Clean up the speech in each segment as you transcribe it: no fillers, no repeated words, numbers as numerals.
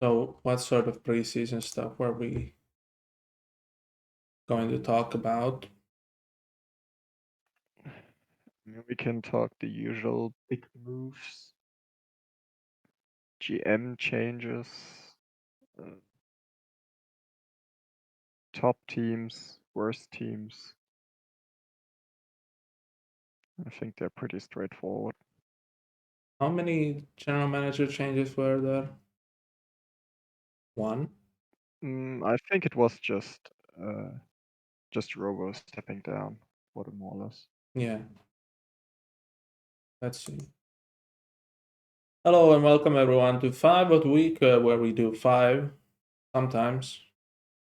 So, what sort of preseason stuff were we going to talk about? We can talk the usual big moves, GM changes, uh, top teams, worst teams. I think they're pretty straightforward. How many general manager changes were there? One? I think it was just Robo stepping down for the more or less. Yeah. Let's see. Hello and welcome everyone to 5 of the week, where we do 5, sometimes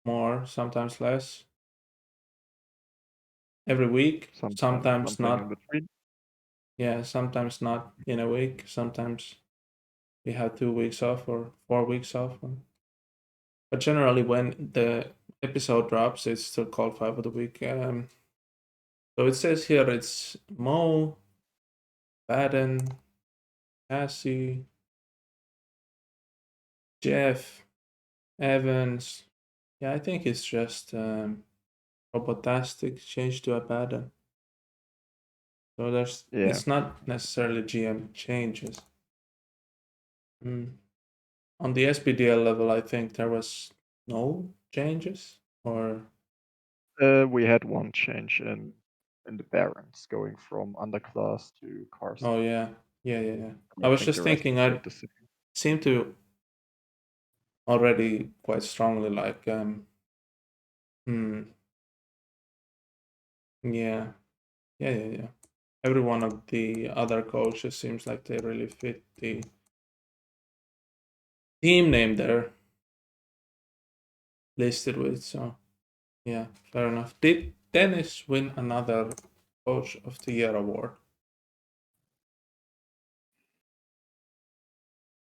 more, sometimes less, every week, Sometimes sometimes something in not. between. Yeah, sometimes not in a week, sometimes we have 2 weeks off or 4 weeks off. But generally, when the episode drops, it's still called 5 of the week. So it says here it's Mo, Baden, Cassie, Jeff, Evans. Yeah, I think it's just Robotastic changed to a Baden. So Yeah. it's not necessarily GM changes. On the SPDL level, I think there was no changes, or We had one change in the Barons going from underclass to Karst. oh yeah, yeah. I I was think just the rest thinking I stayed the same. seem to already quite strongly like hmm, yeah, yeah. Every one of the other coaches seems like they really fit the team name they're listed with. So yeah, fair enough. Did Dennis win another Coach of the Year award?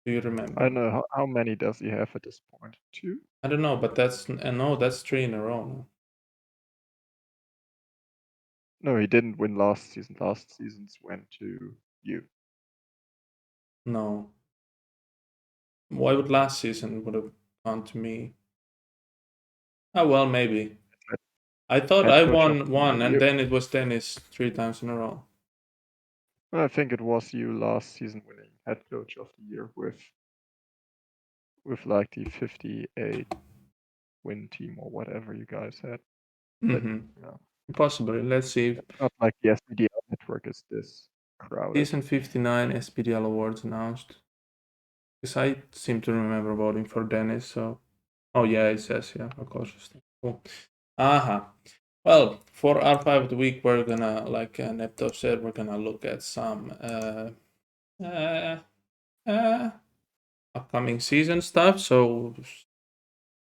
Do you I don't remember? know how many does he have at this point? 2? I don't know, but that's no, that's 3 in a row. No? No, he didn't win last season. Last season's went to you. No. Why would last season would have gone to me? Oh well, maybe. I thought Head I coach of won the one, and year. then it was Dennis 3 times in a row. I think it was you last season winning head coach of the year with like the 58 win team or whatever you guys had. But yeah, Possibly. Let's see. not like the SBDL network is this crowded. Season 59 SPDL awards announced. Because I seem to remember voting for Dennis. So, oh yeah, it says yeah, Okochastar. Cool. Aha. Well, for our 5 of the week, we're gonna, like Nepto said, we're gonna look at some uh, uh, upcoming season stuff. So,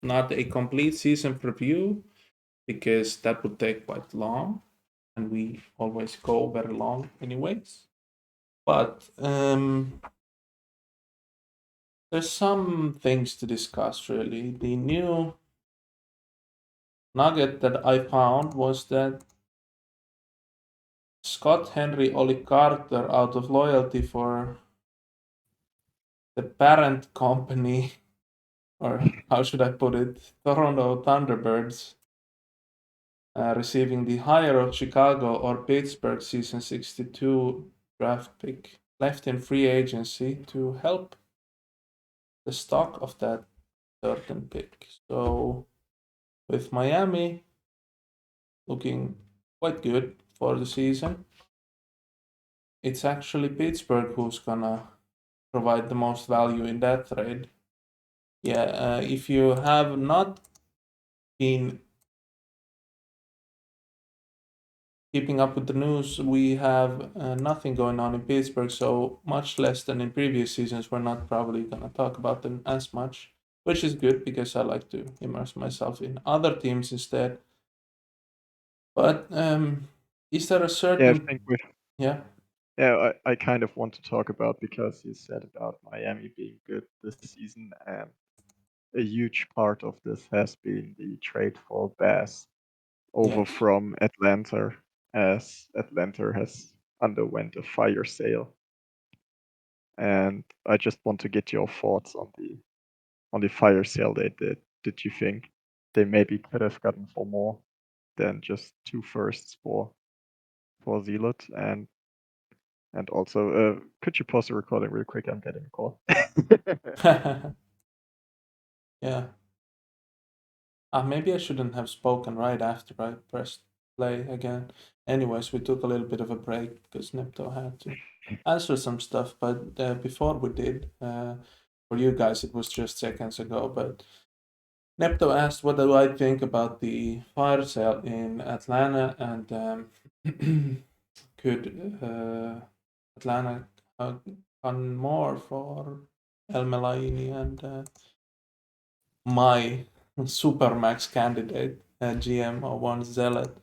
not a complete season preview because that would take quite long, and we always go very long, anyways. But there's some things to discuss, really. The new nugget that I found was that Scott Henry Oli Carter, out of loyalty for the parent company, or how should I put it, Toronto Thunderbirds, receiving the hire of Chicago or Pittsburgh season 62 draft pick, left in free agency to help the stock of that certain pick. So, with Miami looking quite good for the season, it's actually Pittsburgh who's gonna provide the most value in that trade. Yeah, if you have not been keeping up with the news, we have nothing going on in Pittsburgh, so much less than in previous seasons. We're not probably gonna talk about them as much, which is good because I like to immerse myself in other teams instead. But is there a Yeah, I certain think with yeah? yeah, I kind of want to talk about because you said about Miami being good this season, and a huge part of this has been the trade for Bass over Yes. from Atlanta, as Atlanta has underwent a fire sale. And I just want to get your thoughts on the the fire sale they did you think they maybe could have gotten for more than just 2 firsts for Zealot? And also, could you pause the recording real quick? I'm getting a call. Yeah. Maybe I shouldn't have spoken right after I pressed play again. Anyways, we took a little bit of a break because Nepto had to answer some stuff. But before we did, for you guys, it was just seconds ago. But Nepto asked, "What do I think about the fire sale in Atlanta, and could Atlanta done more for El Melaini and my Supermax candidate, GM01 Zealot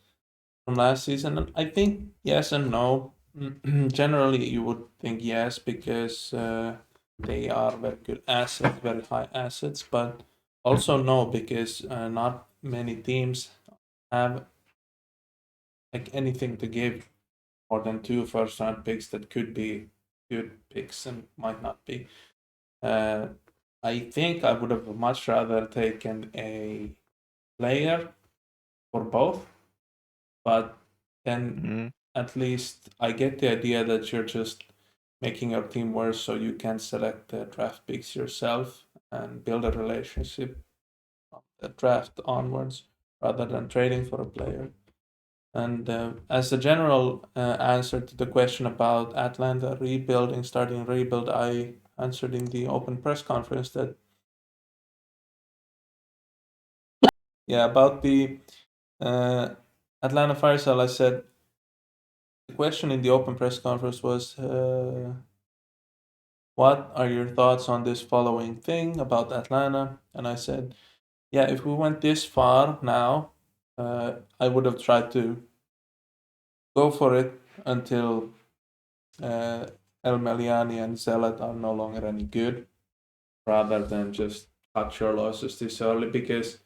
from last season?" And I think yes and no. Generally, you would think yes because they are very good assets, very high assets, but also no because not many teams have like anything to give more than 2 first round picks that could be good picks and might not be. Uh, I think I would have much rather taken a player for both, but then at least I get the idea that you're just making your team worse so you can select the draft picks yourself and build a relationship from the draft onwards rather than trading for a player. And as a general answer to the question about Atlanta rebuilding, starting rebuild, I answered in the open press conference that, yeah, about the Atlanta fire sale, I said the question in the open press conference was, what are your thoughts on this following thing about Atlanta? And I said, yeah, if we went this far now, I would have tried to go for it until El Meliani and Zealot are no longer any good, rather than just cut your losses this early. Because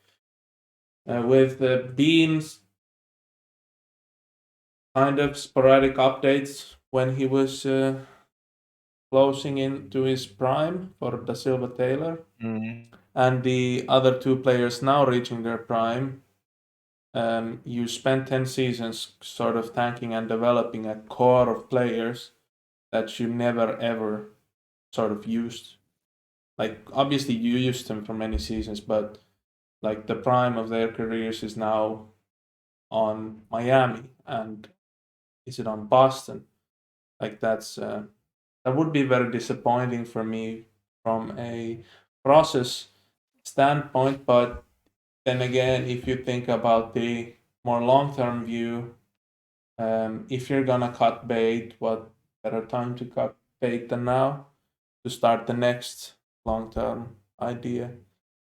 with Bean's kind of sporadic updates when he was closing into his prime for Da Silva Taylor, and the other two players now reaching their prime, you spent 10 seasons sort of tanking and developing a core of players that you never ever sort of used. Like, obviously, you used them for many seasons, but like the prime of their careers is now on Miami, and is it on Boston? Like, that would be very disappointing for me from a process standpoint. But then again, if you think about the more long term view, if you're gonna cut bait, what better time to cut bait than now to start the next long term idea?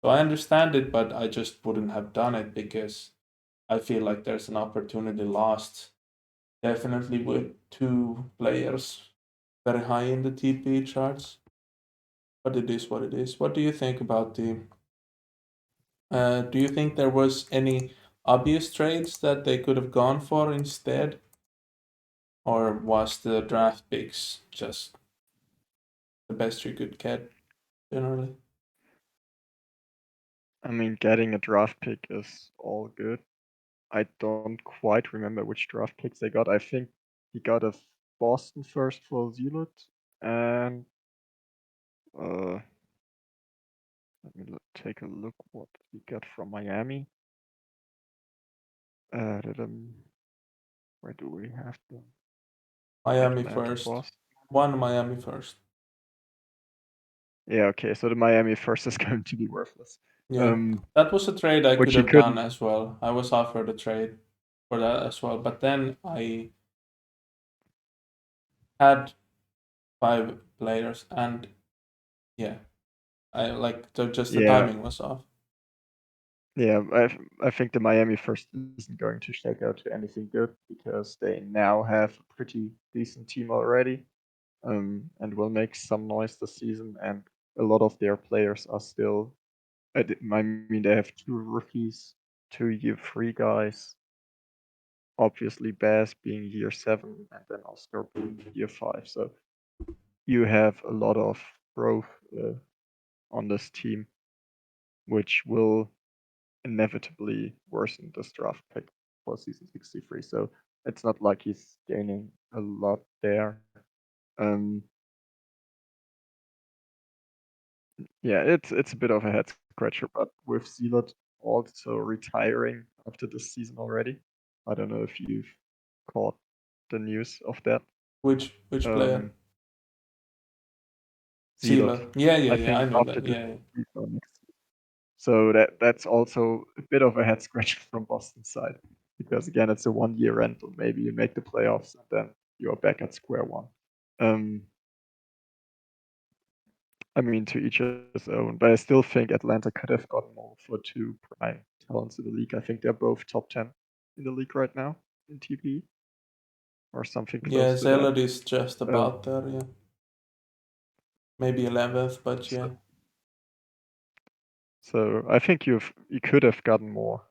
So I understand it, but I just wouldn't have done it because I feel like there's an opportunity lost. Definitely with two players very high in the TP charts, but it is what it is. What do you think about the? Do you think there was any obvious trades that they could have gone for instead, or was the draft picks just the best you could get generally? I mean, getting a draft pick is all good. I don't quite remember which draft picks they got. I think he got a Boston first for Zealot, and let me take a look what he got from Miami. Where do we have them? Miami Atlanta, first. Boston. One Miami first. Yeah, okay. So the Miami first is going to be worthless. Yeah, that was a trade I could Which he have done couldn't. as well. I was offered a trade for that as well, but then I had 5 players, and yeah, I like just the Yeah, timing was off. yeah. I think the Miami first isn't going to shake out to anything good because they now have a pretty decent team already, and will make some noise this season. And a lot of their players are still. I mean, they have 2 rookies, 2 year 3 guys. Obviously, Bass being year 7, and then Oscar being year 5. So you have a lot of growth on this team. which will inevitably worsen this draft pick for season 63. So it's not like he's gaining a lot there. Um, yeah, it's a bit of a head scratcher, but with Zealot also retiring after this season already. I don't know if you've caught the news of that. Which player? Um, Zealot. Sealer. Yeah, yeah, I yeah. think I know after that. this Yeah, yeah. season next season. So that's also a bit of a head scratcher from Boston's side. Because again, it's a 1-year rental. Maybe you make the playoffs and then you're back at square one. Um, I mean, to each his own, but I still think Atlanta could have gotten more for two prime talents in the league. I think they're both top 10 in the league right now in TP or something Yeah, close to that. Zealot is just Um, about there. Yeah, maybe 11th, but so, yeah. so I think you could have gotten more,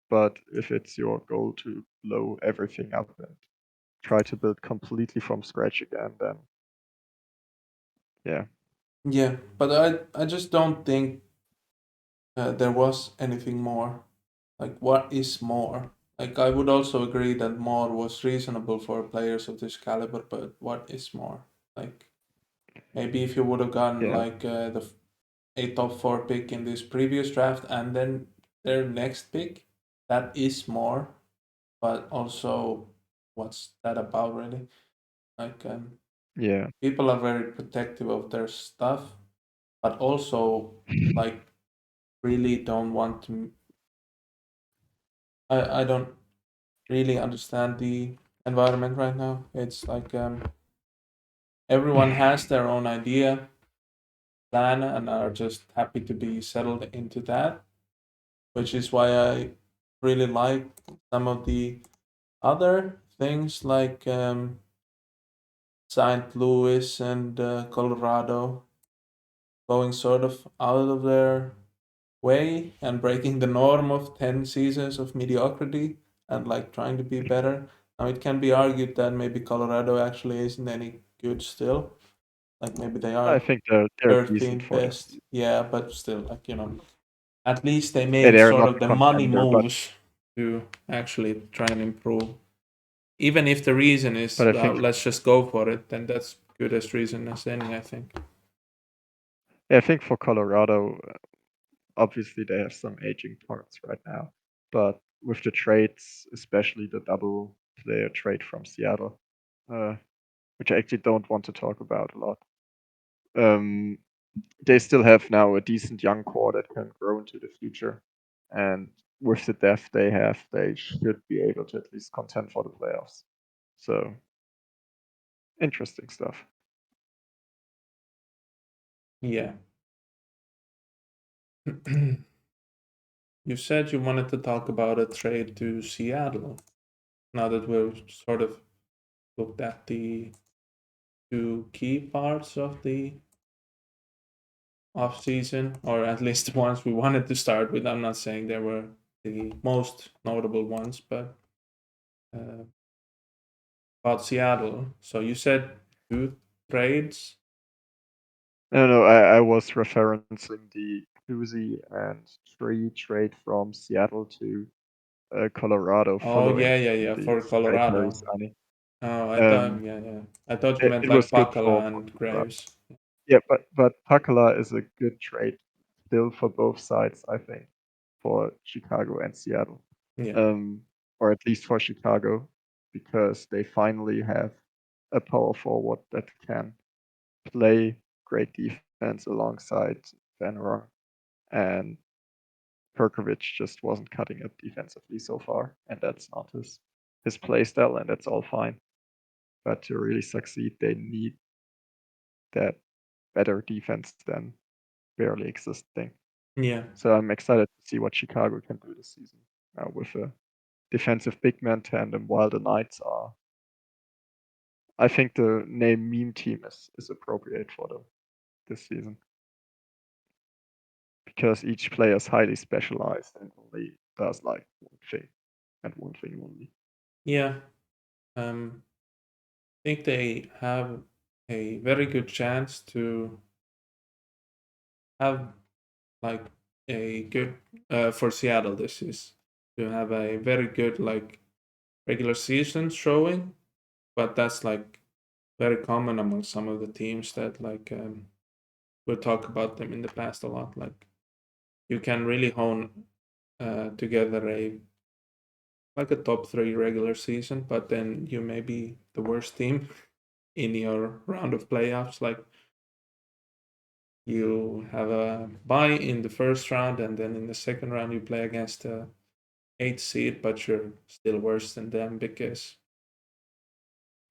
but if it's your goal to blow everything up and try to build completely from scratch again, then yeah, Yeah, but I just don't think there was anything more. Like, what is more? Like, I would also agree that more was reasonable for players of this caliber, but what is more? Like, maybe if you would have gotten yeah, like a top four pick in this previous draft and then their next pick, that is more. But also, what's that about really? Like, yeah, people are very protective of their stuff, but also like really don't want to. I don't really understand the environment right now. It's like everyone has their own idea, plan, and are just happy to be settled into that, which is why I really like some of the other things like St. Louis and Colorado going sort of out of their way and breaking the norm of 10 seasons of mediocrity and like trying to be better. Now, it can be argued that maybe Colorado actually isn't any good still. Like maybe they I are think they're decent 13th for this best. season. Yeah, but still, like, at least they Yeah, made they're sort not of a the money contender, moves to actually try and improve. Even if the reason is, but I well, think let's just go for it, then that's good as reason as any, I think. yeah, I think for Colorado, obviously they have some aging parts right now, but with the trades, especially the double player trade from Seattle, uh, which I actually don't want to talk about a lot. Um, they still have now a decent young core that can grow into the future, and with the depth they have, they should be able to at least contend for the playoffs. So interesting stuff. Yeah. You said you wanted to talk about a trade to Seattle. Now that we've sort of looked at the two key parts of the off season, or at least the ones we wanted to start with. I'm not saying they were the most notable ones, but uh, about Seattle. So you said two trades. No, I was referencing the Kuzi and Tree trade from Seattle to Colorado Oh yeah, following yeah, yeah. the For secondary Colorado. signing. Oh, I thought, Um, yeah, yeah. I thought you meant it like was good Pakkala for and Colorado. Graves. Yeah, but Pakkala is a good trade still for both sides, I think, for Chicago and Seattle, Yeah, um, or at least for Chicago, because they finally have a power forward that can play great defense alongside Van Roy, and Perkovic just wasn't cutting it defensively so far, and that's not his play style, and that's all fine. But to really succeed, they need that better defense than barely existing. yeah, So I'm excited to see what Chicago can do this season with a defensive big man tandem. While the Knights are, I think the name meme team is appropriate for them this season because each player is highly specialized and only does like one thing and one thing only. yeah. I think they have a very good chance to have like a good for Seattle. This is to have a very good like regular season showing, but that's like very common among some of the teams that like we'll talk about them in the past a lot. Like you can really hone together a like a top 3 regular season, but then you may be the worst team in your round of playoffs. Like you have a bye in the first round, and then in the second round you play against a 8th seed, but you're still worse than them because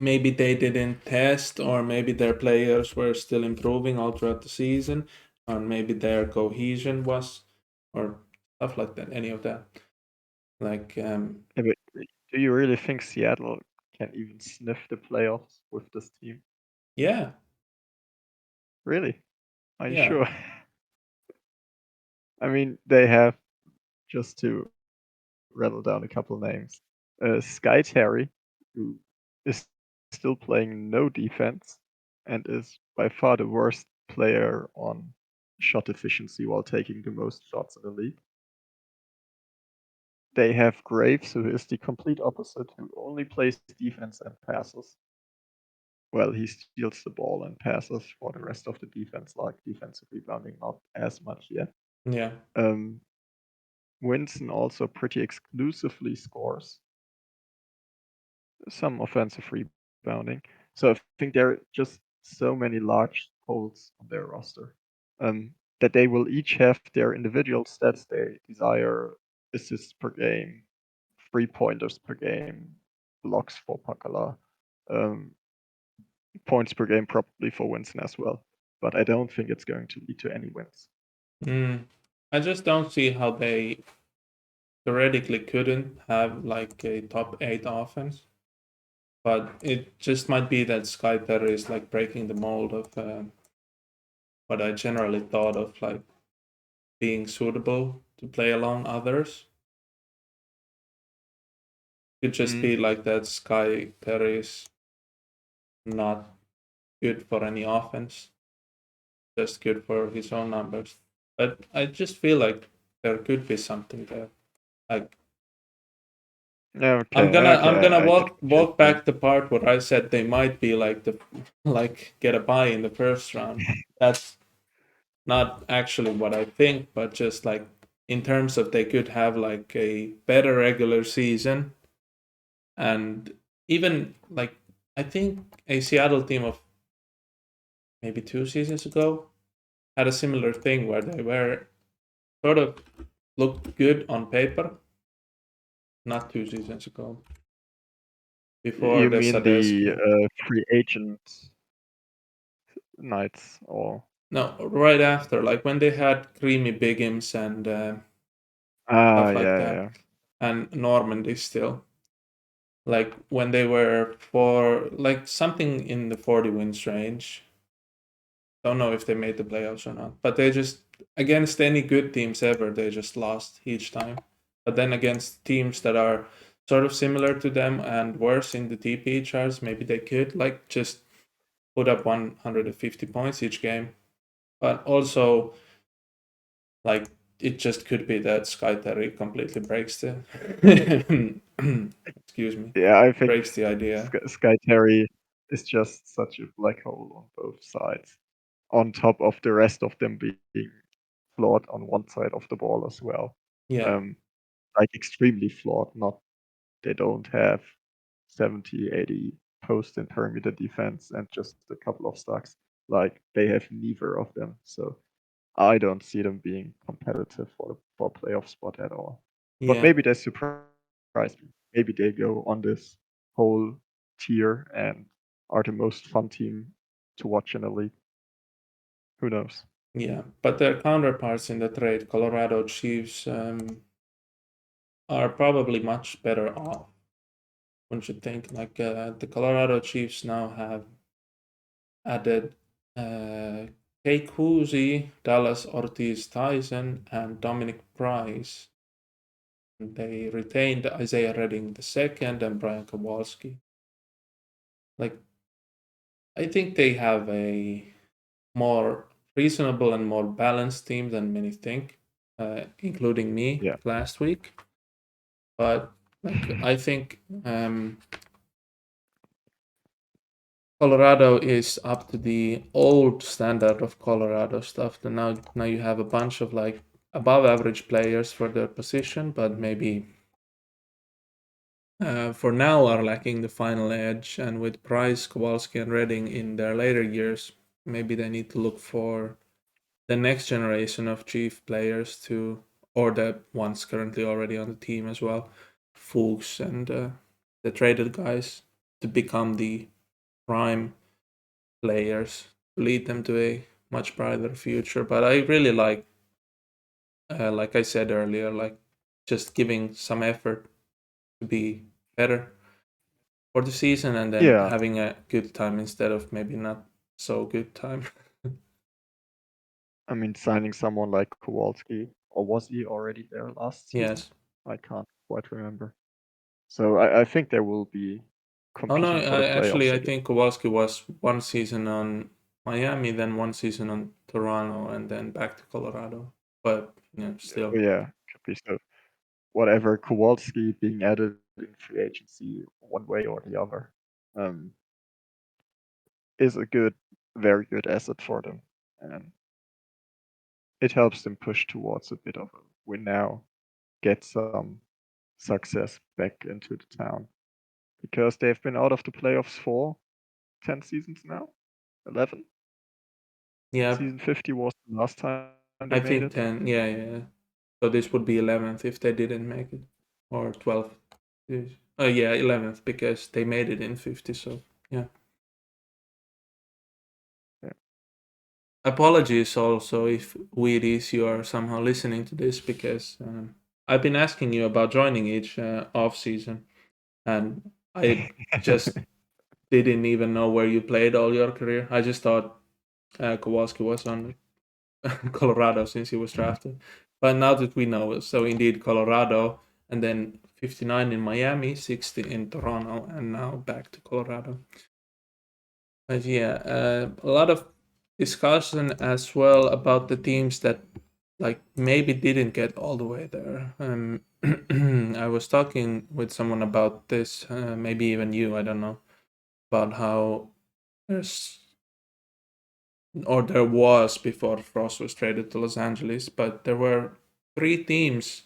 maybe they didn't test, or maybe their players were still improving all throughout the season, or maybe their cohesion was, or stuff like that. Any of that, like Yeah, but do you really think Seattle can even sniff the playoffs with this team? yeah, Really? Are you yeah, sure? I mean, they have, just to rattle down a couple names, Sky Terry, who is still playing no defense and is by far the worst player on shot efficiency while taking the most shots in the league. They have Graves, who is the complete opposite, who only plays defense and passes. Well, he steals the ball and passes for the rest of the defense, like defensive rebounding, not as much yet. yeah. Um, Winston also pretty exclusively scores some offensive rebounding. So I think there are just so many large holes on their roster that they will each have their individual stats they desire: assists per game, 3-pointers per game, blocks for Pakkala, um, points per game probably for Winston as well. But I don't think it's going to lead to any wins. I just don't see how they theoretically couldn't have like a top 8 offense, but it just might be that Skyter is like breaking the mold of what I generally thought of like being suitable to play along others. Could just Mm. be like that Skyter is not good for any offense, just good for his own numbers. But I just feel like there could be something there. Like Okay, I'm okay, gonna I get what you're walk saying. back the part where I said they might be like the like get a bye in the first round. That's not actually what I think, but just like in terms of they could have like a better regular season, and even like I think a Seattle team of maybe 2 seasons ago had a similar thing where they were sort of looked good on paper. Not 2 seasons ago, before You the mean the Sadescu. free agent nights, or No, right after, like when they had Creamy Biggins and ah, stuff like yeah, that, yeah. and Normandy still. Like when they were for like something in the 40 wins range. Don't know if they made the playoffs or not, but they just against any good teams ever, they just lost each time. But then against teams that are sort of similar to them and worse in the TP charts, maybe they could like just put up 150 points each game. But also, like it just could be that Sky Terry completely breaks the excuse me, Yeah, I think breaks the idea. Sky Terry is just such a black hole on both sides. On top of the rest of them being flawed on one side of the ball as well. Yeah, Um, like extremely flawed. Not they don't have 70, 80 post and perimeter defense and just a couple of stacks. Like they have neither of them. So I don't see them being competitive for a playoff spot at all. But yeah, maybe they surprise me. Maybe they go on this whole tier and are the most fun team to watch in the league. Who knows? yeah. But their counterparts in the trade, Colorado Chiefs, are probably much better off. One should think like the Colorado Chiefs now have added Kay Cousy, Dallas Ortiz Tyson, and Dominic Price. They retained Isaiah Redding II and Brian Kowalski. Like I think they have a more reasonable and more balanced team than many think. including me last week. But like I think Colorado is up to the old standard of Colorado stuff. And now you have a bunch of like above average players for their position, but maybe for now are lacking the final edge. And with Price, Kowalski, and Redding in their later years, maybe they need to look for the next generation of chief players to, or the ones currently already on the team as well, Fuchs and the traded guys, to become the prime players to lead them to a much brighter future. But I really like I said earlier, like just giving some effort to be better for the season and then Yeah, having a good time instead of maybe not so good time. I mean, signing someone like Kowalski, or was he already there last season? Yes. I can't quite remember. So I think they will be Oh no, competing for the I playoffs again. think Kowalski was one season on Miami, then one season on Toronto, and then back to Colorado. But still, Yeah, could be. So whatever, Kowalski being added in free agency one way or the other, um, is a very good asset for them, and it helps them push towards a bit of a win now, get some success back into the town, because they've been out of the playoffs for 10 seasons now, 11. yeah, Season 50 was the last time they I made think it. 10. Yeah, yeah. So this would be 11th if they didn't make it, or 12th. Oh yeah, 11th because they made it in 50. So yeah. Yeah. Apologies also if Wheaties you are somehow listening to this because I've been asking you about joining each off season, and I just didn't even know where you played all your career. I just thought Kowalski was on Colorado since he was drafted. But now that we know, so indeed Colorado, and then 59 in Miami, 60 in Toronto, and now back to Colorado. But yeah, a lot of discussion as well about the teams that like maybe didn't get all the way there. I was talking with someone about this, maybe even you, I don't know, about how there's or there was before Frost was traded to Los Angeles, but there were three teams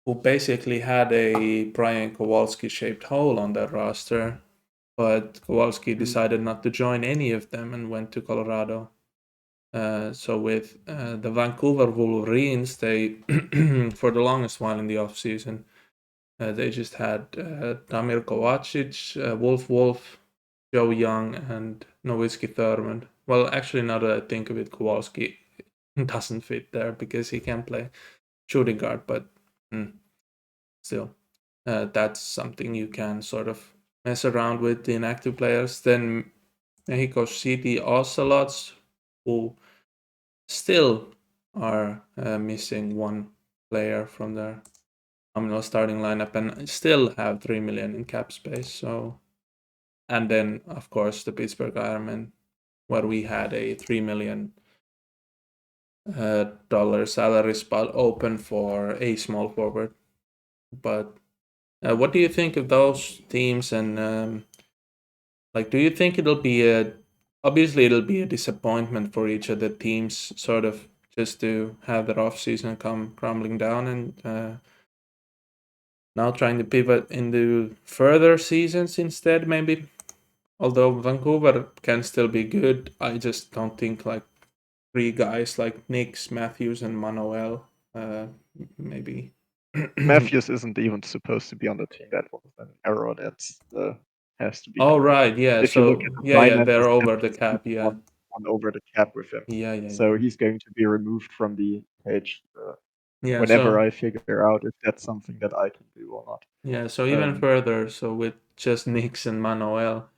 who basically had a Brian Kowalski-shaped hole on their roster, but Kowalski decided not to join any of them and went to Colorado. So with the Vancouver Wolverines, they for the longest while in the offseason, they just had Damir Kovacic, Wolf, Joe Young, and Nowitzki Thurmond. Well, actually, now that I think of it, Kowalski doesn't fit there because he can play shooting guard, but still, that's something you can sort of mess around with the inactive players. Then Mexico City Ocelots, who still are missing one player from their nominal starting lineup and still have 3 million in cap space. So, and then of course the Pittsburgh Ironmen, where we had a 3 million dollar salary spot open for a small forward. But what do you think of those teams? And like, do you think it'll be obviously it'll be a disappointment for each of the teams, sort of just to have their off season come crumbling down and now trying to pivot into further seasons instead, maybe. Although Vancouver can still be good, I just don't think like three guys like Nix, Matthews, and Manuel. Maybe. Matthews isn't even supposed to be on the team. That was an error that has to be Oh corrected. right, yeah. If you look at So the yeah, finances, they're over the Matthews is cap. Yeah, one over the cap with him. yeah. So he's going to be removed from the page Yeah. whenever So I figure out if that's something that I can do or not. yeah, so even Um, further, so with just Nix and Manuel,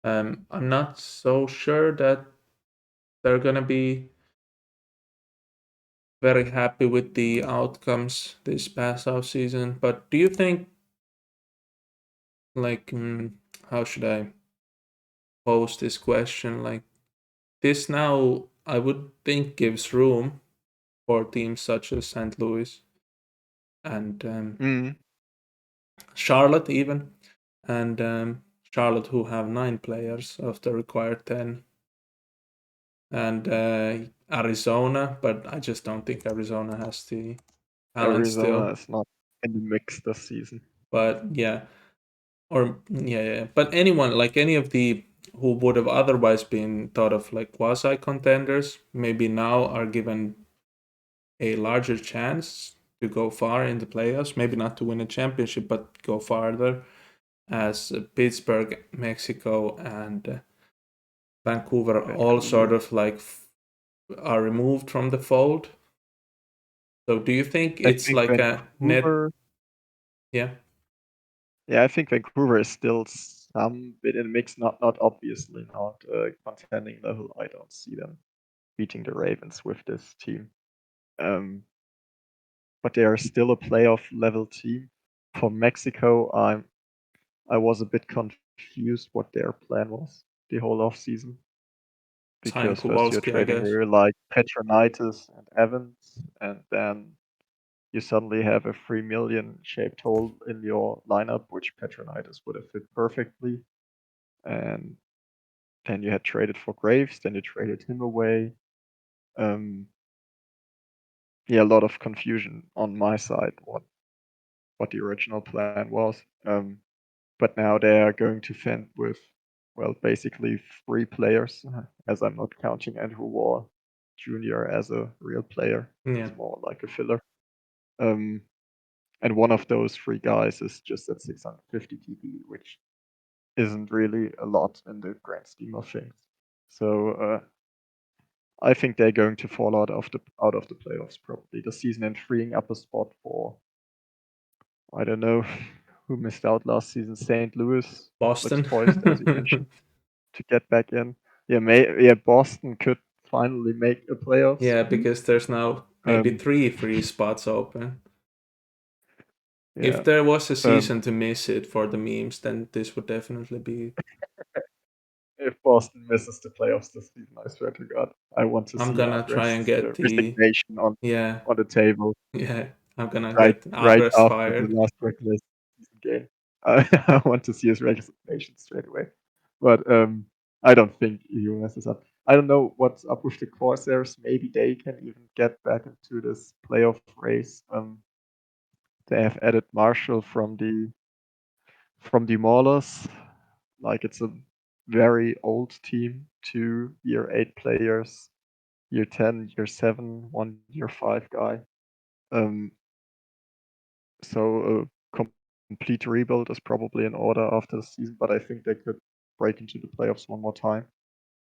I'm not so sure that they're gonna be very happy with the outcomes this past off season. But do you think, like, how should I pose this question? Like, this now, I would think gives room for teams such as St. Louis and Charlotte even, and Charlotte who have 9 players of the required 10, and Arizona, but I just don't think Arizona has the talent Arizona still. is not in the mix this season. But yeah, but anyone, like any of the who would have otherwise been thought of like quasi contenders, maybe now are given a larger chance to go far in the playoffs. Maybe not to win a championship, but go farther, as Pittsburgh, Mexico, and Vancouver all sort of like are removed from the fold. So do you think I it's think like a net? Vancouver. Yeah, Yeah, I think Vancouver is still some bit in the mix. Not obviously not contending level. I don't see them beating the Ravens with this team. But they are still a playoff level team. For Mexico, I was a bit confused what their plan was the whole off season, sign because first you're Kowalski, I trading guess. really like Petronitis and Evans, and then you suddenly have a 3 million shaped hole in your lineup, which Petronitis would have fit perfectly. And then you had traded for Graves, then you traded him away. Yeah, a lot of confusion on my side what the original plan was. But now they are going to fend with, well, basically 3 players, as I'm not counting Andrew Wall Jr. as a real player. Yeah, He's more like a filler. Um, and one of those 3 guys is just at 650 TP, which isn't really a lot in the grand scheme of things. So I think they're going to fall out of the playoffs probably this season, and freeing up a spot for, I don't know, who missed out last season. St. Louis looks Boston. poised, as you mentioned, to get back in. Yeah, Boston could finally make a playoff Yeah, spot. because there's now maybe Um, 3 free spots open. If yeah. there was a Um, season to miss it for the memes, then this would definitely be. if Boston misses the playoffs this season, I swear to God, I want to I'm see gonna try and Andres get the. resignation Yeah, on the table yeah. I'm gonna right get right Andres after the fired. last regular season game. I want to see his resignation straight away. But I don't think he messes up. I don't know what's up with the Corsairs. Maybe they can even get back into this playoff race. They have added Marshall from the Maulers. Like, it's a very old team. 2 year 8 players, year 10, year 7, 1 year 5 guy. Um, so a complete rebuild is probably in order after the season, but I think they could break into the playoffs one more time.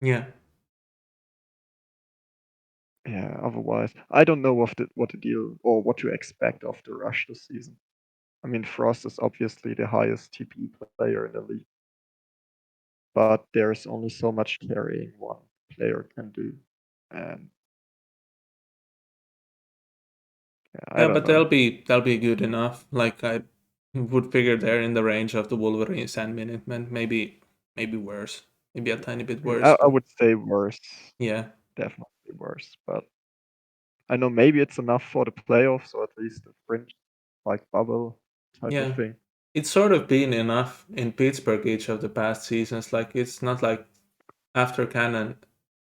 Yeah, Yeah, otherwise, I don't know what the deal or what to expect of the Rush this season. I mean, Frost is obviously the highest TP player in the league, but there's only so much carrying one player can do. And yeah, I yeah, don't but know. they'll be good enough. Like I would figure they're in the range of the Wolverines and Minutemen. Maybe worse. Maybe a tiny bit worse, I but would say worse, yeah, definitely worse. But I know maybe it's enough for the playoffs, or at least a fringe, like bubble type of yeah. thing. It's sort of been enough in Pittsburgh each of the past seasons. Like it's not like after Cannon,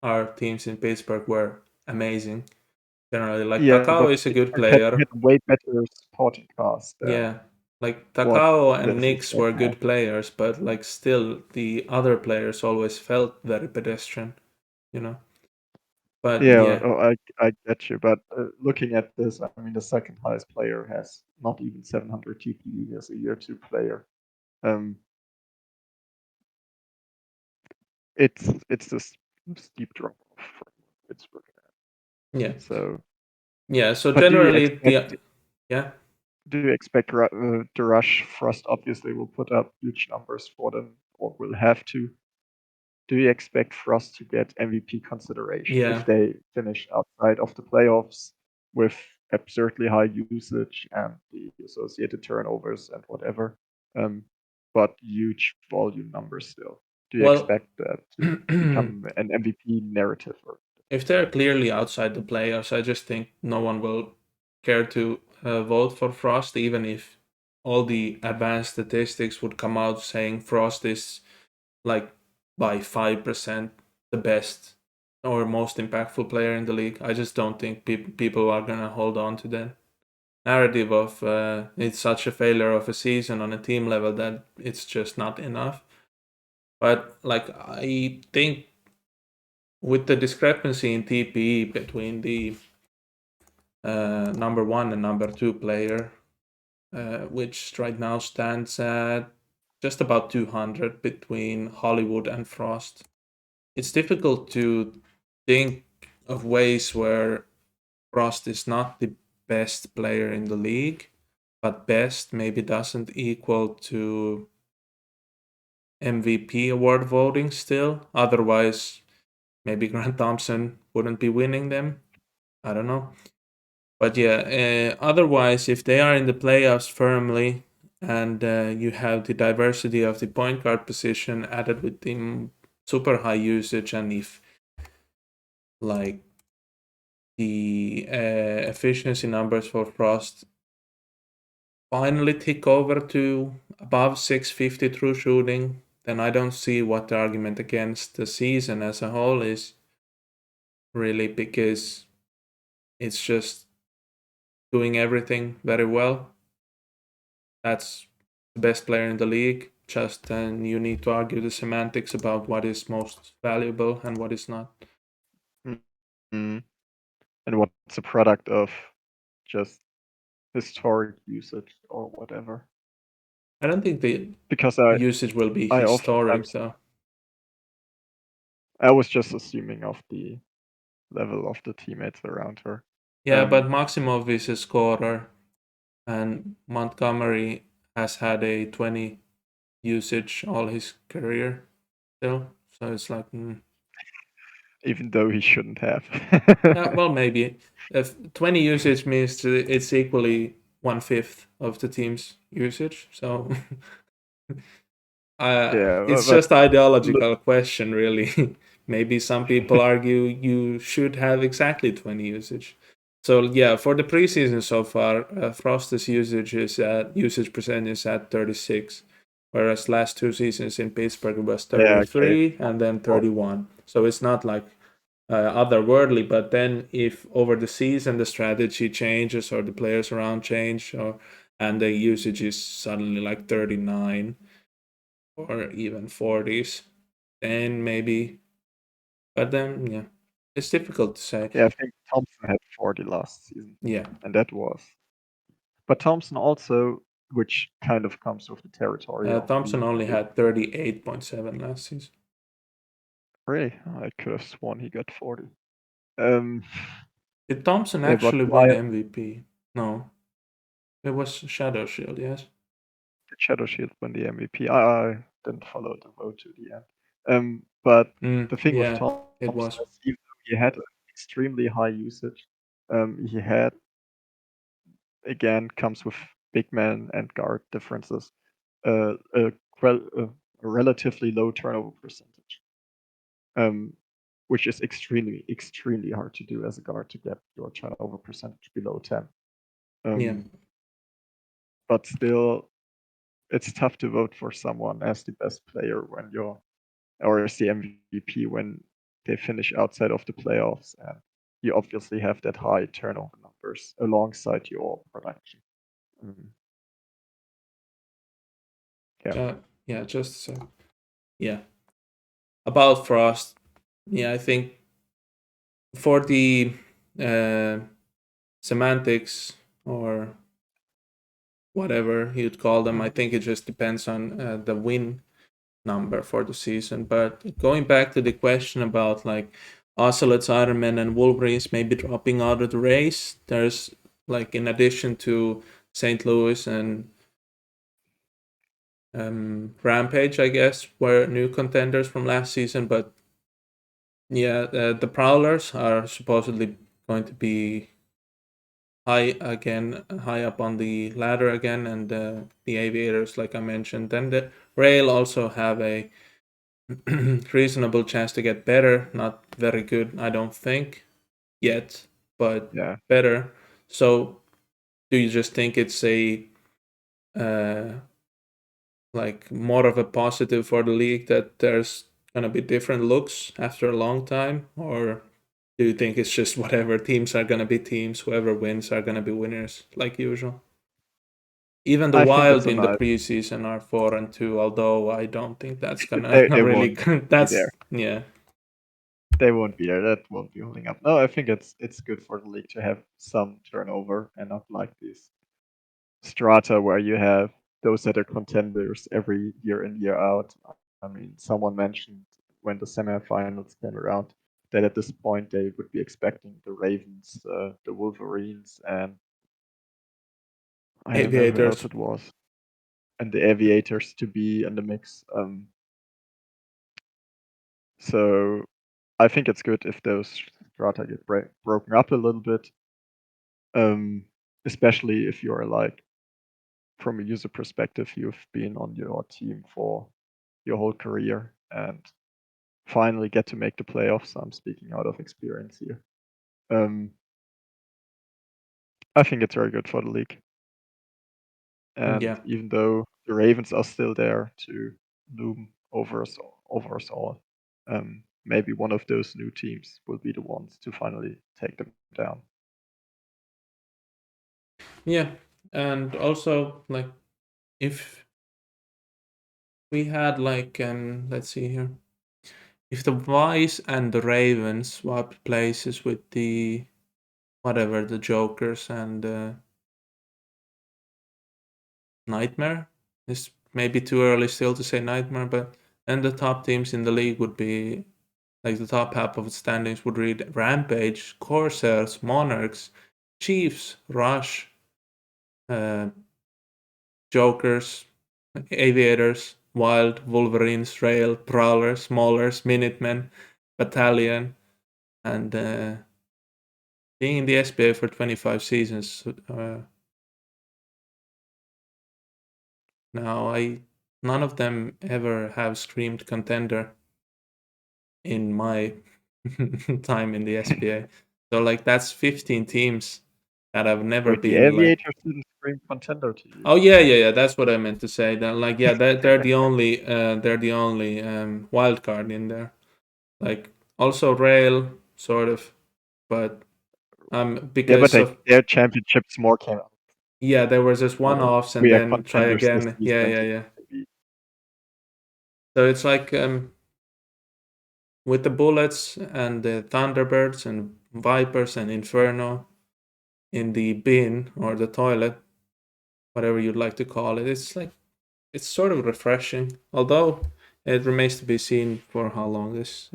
our teams in Pittsburgh were amazing. Generally, like Yeah, but Takao is a good Pittsburgh had player. a way better supporting cast than Yeah, like what Takao and this Nix squad were had. good players, but like still the other players always felt very pedestrian, you know. But Yeah, yeah, oh, I get you. But looking at this, I mean, the second highest player has not even 700 TPE as a year 2 player. Um, it's a steep drop off from Pittsburgh. yeah, So, yeah. So but generally, the yeah, do you expect the Rush Frost obviously will put up huge numbers for them, or will have to? Do you expect Frost to get MVP consideration if yeah. they finish outside of the playoffs with absurdly high usage and the associated turnovers and whatever, um, but huge volume numbers still? Do you Well, expect that to become an MVP narrative? Or if they're clearly outside the playoffs, I just think no one will care to vote for Frost, even if all the advanced statistics would come out saying Frost is like by 5% the best or most impactful player in the league. I just don't think people are gonna hold on to that narrative of it's such a failure of a season on a team level that it's just not enough. But like I think with the discrepancy in TPE between the number one and number two player, which right now stands at just about 200 between Hollywood and Frost, it's difficult to think of ways where Frost is not the best player in the league, but best maybe doesn't equal to MVP award voting still. Otherwise, maybe Grant Thompson wouldn't be winning them. I don't know. But yeah, otherwise, if they are in the playoffs firmly and you have the diversity of the point guard position added with the super high usage, and if like the efficiency numbers for Frost finally tick over to above 650 true shooting, then I don't see what the argument against the season as a whole is really, because it's just doing everything very well. That's the best player in the league. Just then you need to argue the semantics about what is most valuable and what is not. Mm-hmm. And what's a product of just historic usage or whatever. I don't think the Because usage will be I historic oftentimes though. I was just assuming of the level of the teammates around her. Yeah, but Maximov is a scorer and Montgomery has had a 20 usage all his career still. So it's like, even though he shouldn't have. well, maybe. If 20 usage means it's equally 1/5 of the team's usage. So Yeah, it's but just ideological question, really. Maybe some people argue you should have exactly 20 usage. So yeah, for the preseason so far, Frost's usage percentage is at 36, whereas last two seasons in Pittsburgh it was yeah, okay. 33 and then 31. So it's not like otherworldly. But then if over the season the strategy changes or the players around change, or and the usage is suddenly like 39 or even 40s, then maybe. But then yeah, it's difficult to say. Yeah, I think Thompson had 40 last season, Yeah, and that was. But Thompson also, which kind of comes with the territory of Thompson being only a had 38.7 last season. really, I could have sworn he got 40. Um, Did Thompson yeah, but actually why win MVP? No, it was Shadow Shield. Yes. did Shadow Shield win the MVP? I didn't follow the vote to the end. But the thing with Yeah, Thompson it was. is, even though he had extremely high usage, he had again comes with big man and guard differences. A relatively low turnover percentage, which is extremely hard to do as a guard to get your turnover percentage below 10. Yeah. But still, it's tough to vote for someone as the best player when you're, or as the MVP when they finish outside of the playoffs, and you obviously have that high turnover numbers alongside your production. Yeah. Yeah, just so. Yeah. About Frost, yeah, I think for the uh, semantics or whatever you'd call them, I think it just depends on the win number for the season. But going back to the question about like Ocelots, Ironmen, and Wolverines maybe dropping out of the race, there's like, in addition to St. Louis and Rampage, I guess, were new contenders from last season. But yeah, the Prowlers are supposedly going to be high up on the ladder again, and the Aviators, like I mentioned. Then the Rail also have a reasonable chance to get better. Not very good, I don't think, yet, but Yeah. better. So, do you just think it's a uh, like more of a positive for the league that there's gonna be different looks after a long time, or do you think it's just whatever teams are gonna be teams, whoever wins are gonna be winners like usual? Even the I think it's Wild a in the nice. preseason are 4-2, although I don't think that's gonna They really. won't be there. That's yeah. They won't be there. That won't be holding up. No, I think it's good for the league to have some turnover and not like these strata where you have those that are contenders every year in year out. I mean, someone mentioned when the semifinals came around that at this point they would be expecting the Ravens, the Wolverines, and I don't know who else Aviators. it was, and the Aviators to be in the mix. So I think it's good if those strata get broken up a little bit, um, especially if you're like, from a user perspective, you've been on your team for your whole career and finally get to make the playoffs. I'm speaking out of experience here. Um, I think it's very good for the league. And Yeah. even though the Ravens are still there to loom over us all, maybe one of those new teams will be the ones to finally take them down. Yeah. And also, like, if we had like let's see here. If the Vice and the Ravens swapped places with the whatever the Jokers and Nightmare, it's maybe too early still to say Nightmare, but then the top teams in the league would be like the top half of the standings would read Rampage, Corsairs, Monarchs, Chiefs, Rush, uh, Jokers, Aviators, Wild, Wolverines, Rail, Prowlers, Maulers, Minutemen, Battalion, and being in the SBA for 25 seasons. Now, none of them ever have screamed contender in my time in the SBA. So like that's 15 teams that have never Wait, the been like. Aviators didn't scream contender to you? Oh yeah, yeah, yeah. That's what I meant to say. That like yeah, they're the only wild card in there. Like also Rail sort of, but Yeah, but because like of their championships more came out. yeah, there was just one offs and We are then try contenders this again. season Yeah, and yeah, you yeah. need to be. So it's like with the Bullets and the Thunderbirds and Vipers and Inferno in the bin or the toilet, whatever you'd like to call it. It's like it's sort of refreshing, although it remains to be seen for how long this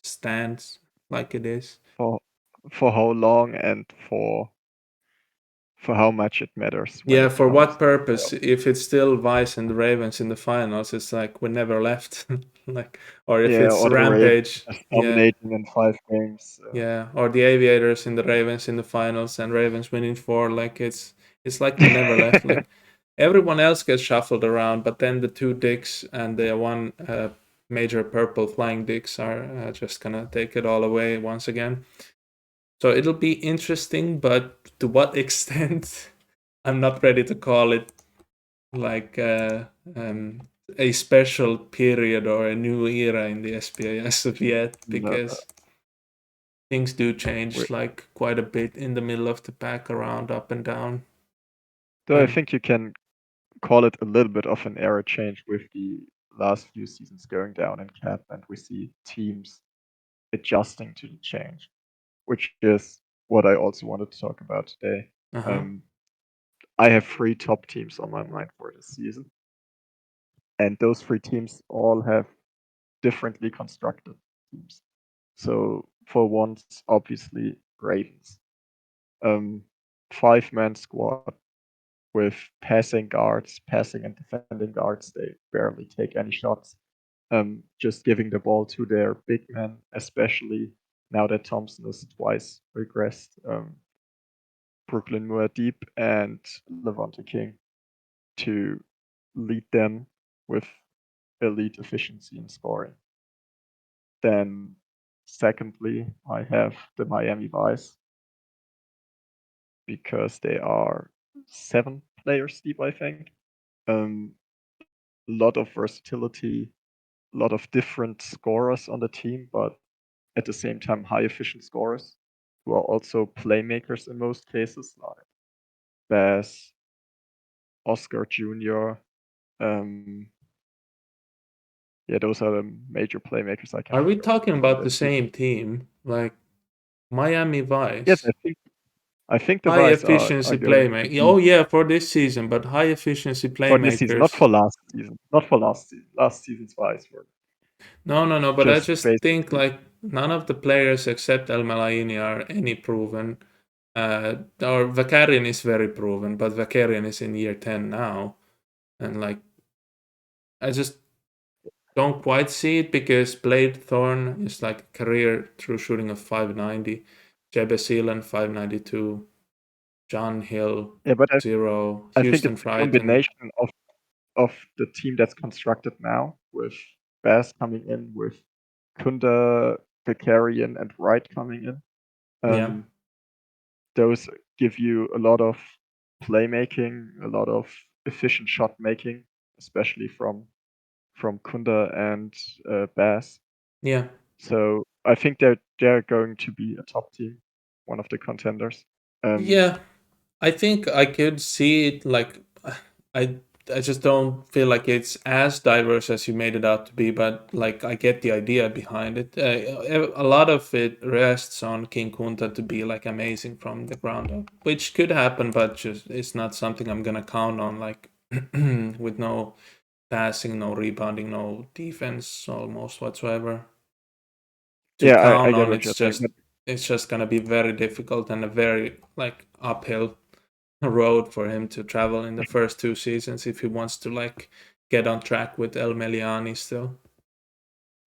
stands like it is. for for how long and for how much it matters when Yeah, it for comes what to the purpose? playoffs. If it's still Vice and the Ravens in the finals, it's like we never left. Like, or if Yeah, it's or the Ravens Rampage, just yeah, dominating in 5 games. yeah, or the Aviators in the Ravens in the finals and Ravens winning four. Like it's like we never left. Like everyone else gets shuffled around, but then the two dicks and the one major purple flying dicks are just gonna take it all away once again. So it'll be interesting, but to what extent, I'm not ready to call it like a special period or a new era in the SPA as of yet, No, because things do we change like quite a bit in the middle of the pack around up and down. though I Um, think you can call it a little bit of an era change with the last few seasons going down in cap, and we see teams adjusting to the change, which is what I also wanted to talk about today. uh-huh. Um, I have three top teams on my mind for this season, and those three teams all have differently constructed teams. So for once, obviously Ravens, um, 5-man squad with passing guards, passing and defending guards. They barely take any shots. Just giving the ball to their big men, especially now that Thompson is twice regressed. Brooklyn Muad'Dib and Levante King to lead them with elite efficiency in scoring. Then, secondly, I have the Miami Vice because they are 7 players deep, I think. A lot of versatility, a lot of different scorers on the team, but at the same time, high efficient scorers who are also playmakers in most cases, like Bass, Oscar Jr. Yeah, those are the major playmakers I can Are we think of talking on about the the team. same team? Like Miami Yes, Vice? I think the High Vice are efficiency going to playmaker. be Oh yeah, for this season, but high efficiency for this season, not playmakers. for last season. Not for last season. Last season's Vice were No. But I just just think basically. like none of the players except El Malaini are any proven. Or Vakarian is very proven, but Vakarian is in year 10 now, and like I just don't quite see it because Blade Thorn is like career true shooting of 590, Jebe Sealand 592, John Hill Yeah, but 0, I think Houston it's a Frighten. combination of the team that's constructed now with Bass coming in, with Kunda, Kakarian, and Wright coming in. Yeah, Those give you a lot of playmaking, a lot of efficient shot making, especially from Kunda and Bass. yeah. So I think they're going to be a top team, one of the contenders. Yeah, I think I could see it like I I just don't feel like it's as diverse as you made it out to be, but like I get the idea behind it. A lot of it rests on King Kunta to be like amazing from the ground up, which could happen, but just it's not something I'm gonna count on. Like with no passing, no rebounding, no defense, almost whatsoever to Yeah, I count get on. what you're saying, but It's just gonna be very difficult and a very like uphill road for him to travel in the first 2 seasons if he wants to like get on track with El Meliani still.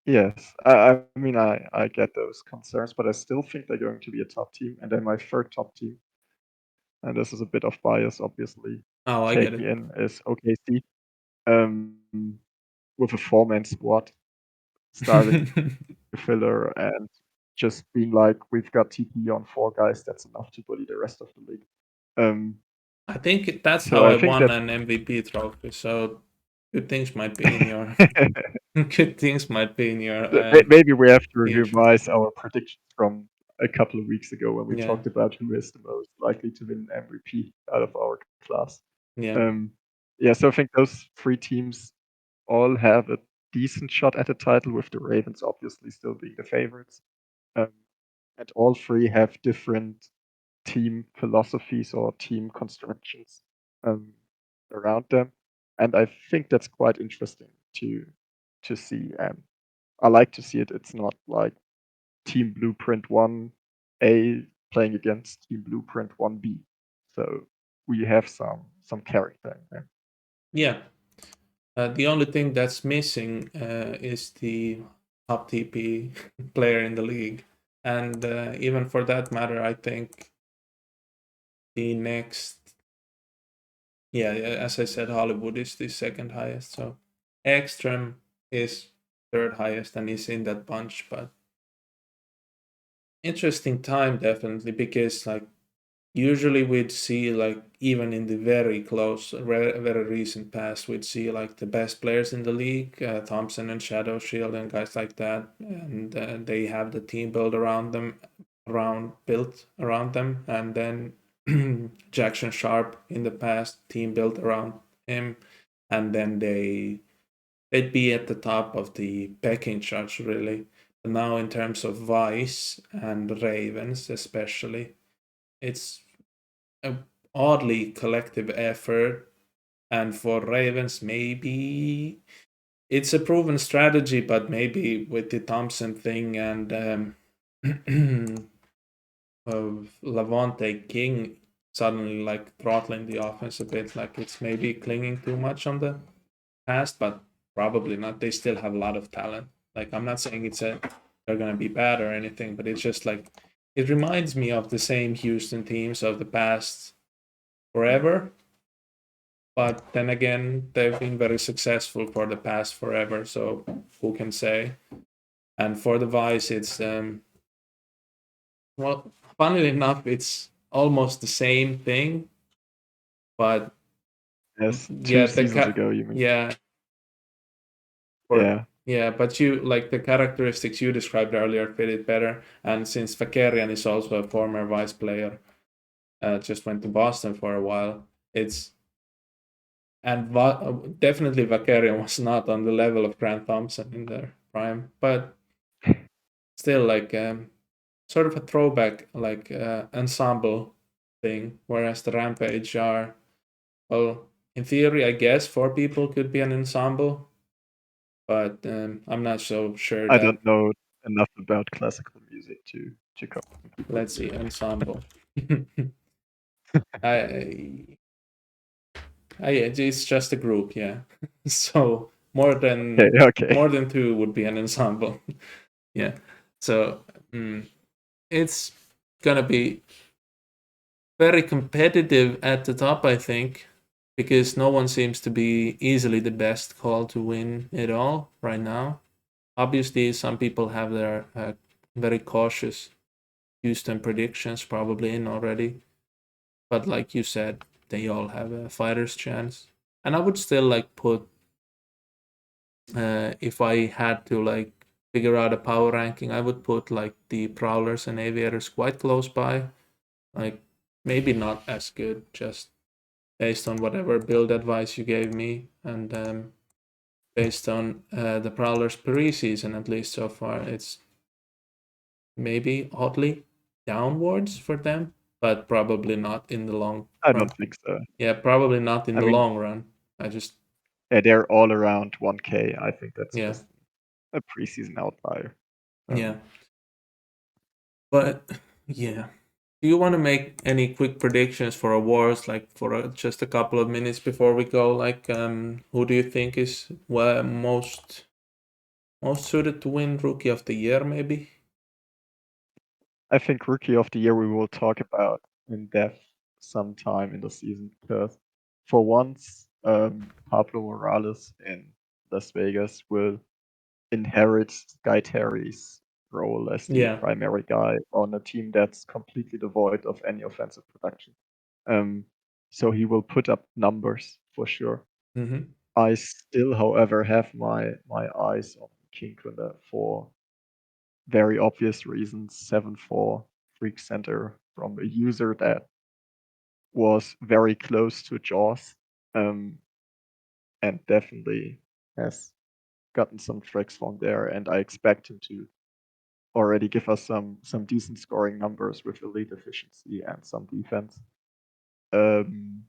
yes, I mean I get those concerns, but I still think they're going to be a top team. And then my third top team, and this is a bit of bias, obviously, Oh, I get taking it. in is OKC, um, with a 4-man squad starting filler and just being like, we've got TP on 4 guys, that's enough to bully the rest of the league. Um, I think that's so how I I think won that an MVP trophy. So good things might be in your good things might be in your maybe we have to future. revise our predictions from a couple of weeks ago when we Yeah, talked about who is the most likely to win MVP out of our class. yeah, Um, yeah, so I think those 3 teams all have a decent shot at the title, with the Ravens obviously still being the favorites. Um, and all 3 have different team philosophies or team constructions um, around them, and I think that's quite interesting to see. And I like to see it. It's not like Team Blueprint 1A playing against Team Blueprint 1B. So we have some character in there. yeah. The only thing that's missing is the top TP player in the league, and even for that matter, I think the next yeah, as I said, Hollywood is the second highest. So Ekström is third highest and he's in that bunch. But interesting time definitely because like usually we'd see like even in the very close, very recent past, we'd see like the best players in the league, Thompson and Shadow Shield and guys like that, and they have the team built around them, built around them, and then Jackson Sharp in the past team built around him, and then they'd be at the top of the pecking charts really. But now in terms of Vice and Ravens especially, it's a oddly collective effort. And for Ravens, maybe it's a proven strategy, but maybe with the Thompson thing and of Lavonte King suddenly like throttling the offense a bit, like it's maybe clinging too much on the past, but probably not. They still have a lot of talent. Like I'm not saying they're gonna be bad or anything, but it's just like it reminds me of the same Houston teams of the past forever. but then again, they've been very successful for the past forever. So who can say? And for the Vice, it's well, funnily enough, it's almost the same thing, but Yes, yeah, 2 seasons ago, you mean? yeah, or Yeah, yeah, but you like the characteristics you described earlier fit it better. And since Vakarian is also a former Vice player, just went to Boston for a while, it's and definitely Vakarian was not on the level of Grant Thompson in their prime, but still like sort of a throwback, like ensemble thing. Whereas the Rampage are, well, in theory, I guess 4 people could be an ensemble, but I'm not so sure I that. don't know enough about classical music to compete with Let's see, you. ensemble. I, it's just a group, yeah. So Okay, okay. more than two would be an ensemble, yeah. So it's gonna be very competitive at the top, I think, because no one seems to be easily the best call to win it all right now. Obviously, some people have their very cautious Houston predictions probably in already, but like you said, they all have a fighter's chance. And I would still like put, if I had to like figure out a power ranking, I would put like the Prowlers and Aviators quite close by. Like maybe not as good, just based on whatever build advice you gave me, and based on the Prowlers preseason at least so far, it's maybe oddly downwards for them, but probably not in the long I run. don't think so. Yeah, probably not in I the mean, long run. I just yeah, they're all around 1K. I think that's yeah just a preseason outlier. yeah, but yeah. Do you want to make any quick predictions for awards, like for just a couple of minutes before we go? Like, who do you think is most suited to win Rookie of the Year? Maybe. I think Rookie of the Year we will talk about in depth sometime in the season because for once, Pablo Morales in Las Vegas will inherit Sky Terry's role as the Yeah. primary guy on a team that's completely devoid of any offensive production. Um, so he will put up numbers for sure. Mm-hmm. I still, however, have my eyes on King Kunde for very obvious reasons. 7-4 freak center from a user that was very close to Jaws, um, and definitely has gotten some tricks from there. And I expect him to already give us some decent scoring numbers with elite efficiency and some defense. Um,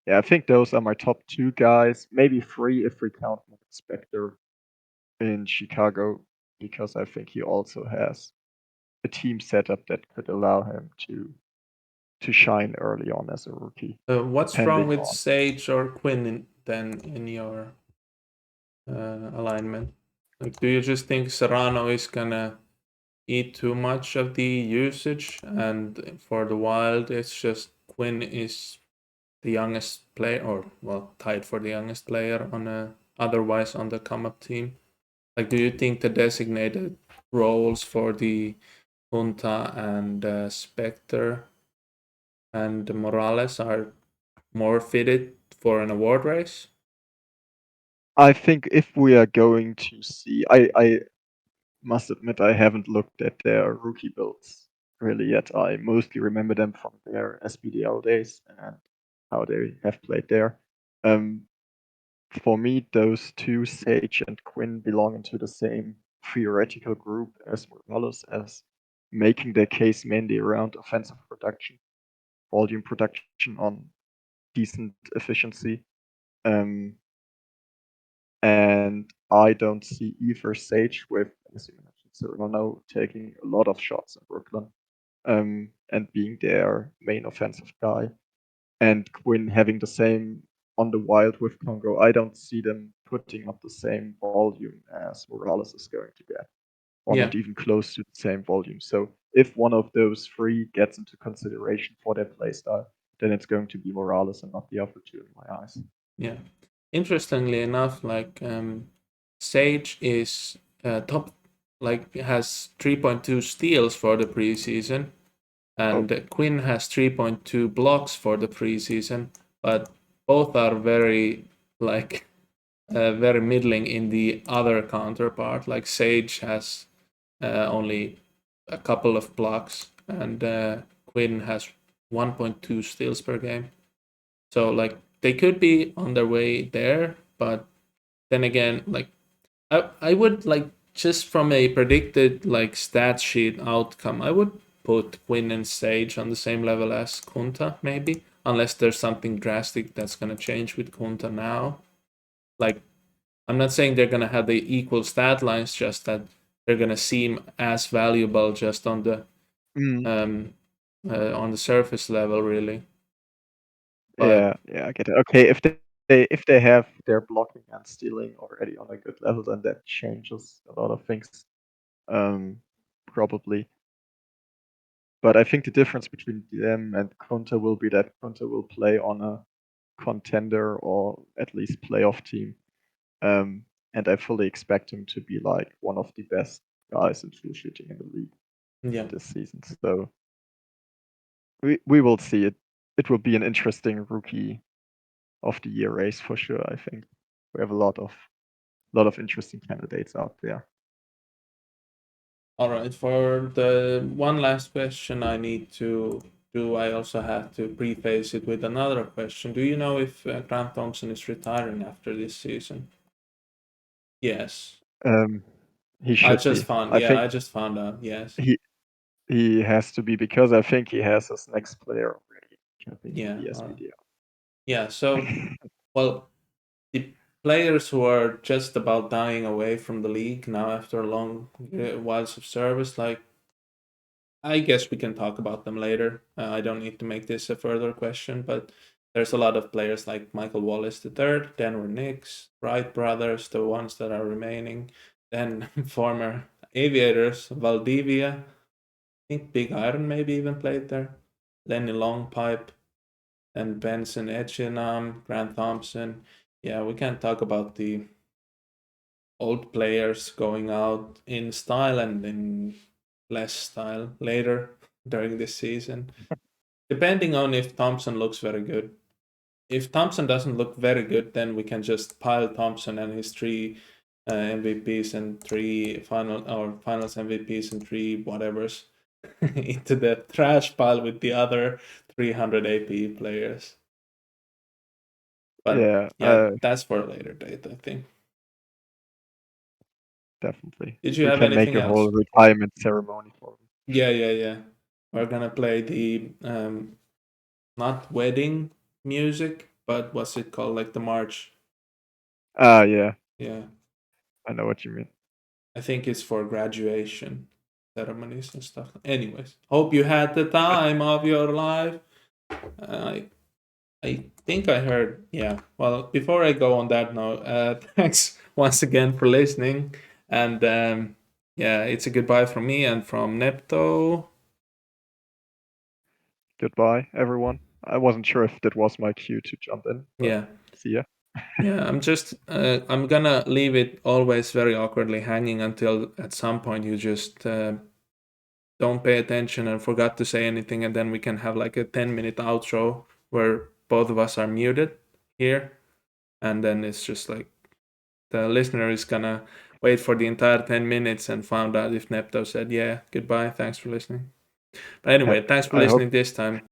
yeah, I think those are my top 2 guys. Maybe 3 if we count Spectre in Chicago, because I think he also has a team setup that could allow him to shine early on as a rookie, What's wrong depending with on. Sage or Quinn then in your alignment? Like, do you just think Serrano is gonna eat too much of the usage, and for the Wild, it's just Quinn is the youngest player, or well, tied for the youngest player on a otherwise on the come up team? Like, do you think the designated roles for the Junta and Spectre and Morales are more fitted for an award race? I think if we are going to see, I must admit I haven't looked at their rookie builds really yet. I mostly remember them from their SBDL days and how they have played there. Um, for me, those two, Sage and Quinn, belong into the same theoretical group as Morales, as making their case mainly around offensive production, volume production on decent efficiency. Um, and I don't see either Sage with, as you mentioned, Serrano taking a lot of shots in Brooklyn, and being their main offensive guy, and Quinn having the same on the Wild with Congo. I don't see them putting up the same volume as Morales is going to get, or Yeah. not even close to the same volume. So if one of those 3 gets into consideration for their playstyle, then it's going to be Morales and not the other two in my eyes. Yeah. Interestingly enough, like Sage is top, like has 3.2 steals for the preseason, and Quinn has 3.2 blocks for the preseason, but both are very like very middling in the other counterpart. Like Sage has only a couple of blocks, and Quinn has 1.2 steals per game. So like they could be on their way there, but then again, like I would like just from a predicted like stat sheet outcome, I would put Quinn and Sage on the same level as Kunta, maybe, unless there's something drastic that's gonna change with Kunta now. Like I'm not saying they're gonna have the equal stat lines, just that they're gonna seem as valuable just on the surface level, really. But Yeah, I get it. Okay, if they have their blocking and stealing already on a good level, then that changes a lot of things. Probably. But I think the difference between them and Conte will be that Conte will play on a contender or at least playoff team. And I fully expect him to be like one of the best guys in true shooting in the league yeah, this season. So we will see it. It will be an interesting rookie of the year race for sure. I think we have a lot of interesting candidates out there. all right. For the one last question I need to do, I also have to preface it with another question. Do you know if Grant Thompson is retiring after this season? Yes. He should be. I think I just found out. Yes. he has to be because I think he has his next player already camping in Yeah. the SBDL. Yeah. So, well, the players who are just about dying away from the league now after long whiles of service, like I guess we can talk about them later. I don't need to make this a further question, but there's a lot of players like Michael Wallace III, Denver Knicks, Wright brothers, the ones that are remaining. Then former Aviators, Valdivia. I think Big Iron maybe even played there. Lenny Longpipe, and Benson Etchenam, Grant Thompson. Yeah, we can talk about the old players going out in style and in less style later during this season, depending on if Thompson looks very good. If Thompson doesn't look very good, then we can just pile Thompson and his three MVPs and three finals MVPs and three whatevers into the trash pile with the other 300 AP players. But yeah, that's for a later date, I think. Definitely. Did you We have can make anything a else? whole retirement ceremony for him. Yeah. We're gonna play the not wedding music, but what's it called? Like the march. Yeah. Yeah. I know what you mean. I think it's for graduation ceremonies and stuff. Anyways, hope you had the time of your life. I think I heard. Yeah. Well, before I go on that note, thanks once again for listening, and yeah, it's a goodbye from me and from Nepto. Goodbye, everyone. I wasn't sure if that was my cue to jump in. Yeah. See ya. Yeah, I'm gonna leave it always very awkwardly hanging until at some point you just don't pay attention and forgot to say anything, and then we can have like a 10-minute outro where both of us are muted here, and then it's just like the listener is gonna wait for the entire 10 minutes and found out if Nepto said, yeah, goodbye, thanks for listening. But anyway, thanks for I hope listening this time.